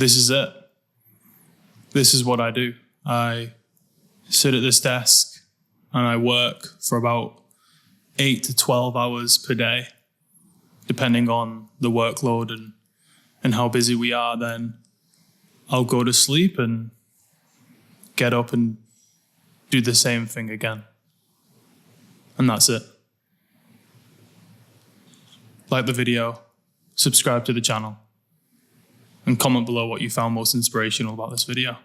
this is it. This is what I do. I sit at this desk and I work for about 8 to 12 hours per day, depending on the workload and how busy we are. Then I'll go to sleep and get up and do the same thing again. And that's it. Like the video, subscribe to the channel, and comment below what you found most inspirational about this video.